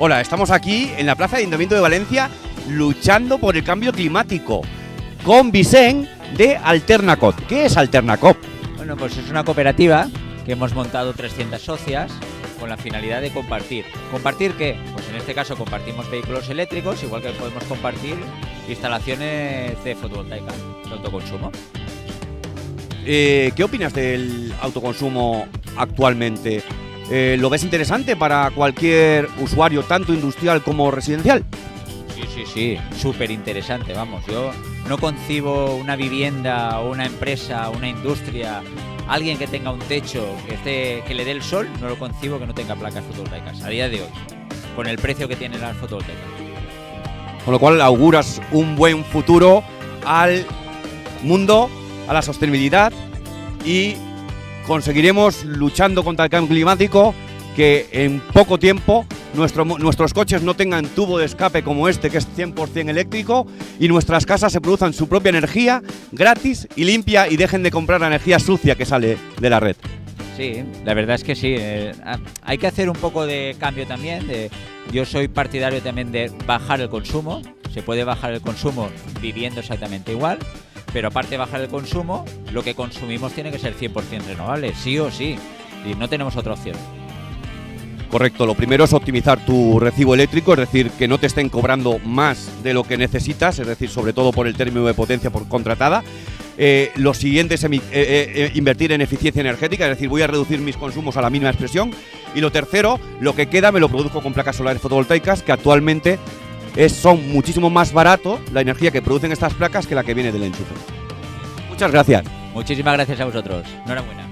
Hola, estamos aquí en la Plaza de Ayuntamiento de Valencia luchando por el cambio climático con Vicent de Alternacop. ¿Qué es Alternacop? Bueno, pues es una cooperativa que hemos montado 300 socias con la finalidad de compartir. ¿Compartir qué? Pues en este caso compartimos vehículos eléctricos, igual que podemos compartir instalaciones de fotovoltaica, de autoconsumo. ¿Qué opinas del autoconsumo actualmente? ¿Lo ves interesante para cualquier usuario, tanto industrial como residencial? Sí, súper interesante, vamos. Yo no concibo una vivienda o una empresa, una industria, alguien que tenga un techo, que le dé el sol, no lo concibo que no tenga placas fotovoltaicas, a día de hoy, con el precio que tienen las fotovoltaicas. Con lo cual auguras un buen futuro al mundo, a la sostenibilidad, y conseguiremos, luchando contra el cambio climático, que en poco tiempo nuestros coches no tengan tubo de escape como este, que es 100% eléctrico, y nuestras casas se produzcan su propia energía gratis y limpia y dejen de comprar la energía sucia que sale de la red. Sí, la verdad es que sí. Hay que hacer un poco de cambio también. Yo soy partidario también de bajar el consumo. Se puede bajar el consumo viviendo exactamente igual, pero aparte de bajar el consumo, lo que consumimos tiene que ser 100% renovable, sí o sí, y no tenemos otra opción. Correcto, lo primero es optimizar tu recibo eléctrico, es decir, que no te estén cobrando más de lo que necesitas, es decir, sobre todo por el término de potencia por contratada. Lo siguiente es invertir en eficiencia energética, es decir, voy a reducir mis consumos a la mínima expresión. Y lo tercero, lo que queda me lo produzco con placas solares fotovoltaicas, que actualmente son muchísimo más barato la energía que producen estas placas que la que viene del enchufe. Muchas gracias. Muchísimas gracias a vosotros. Enhorabuena.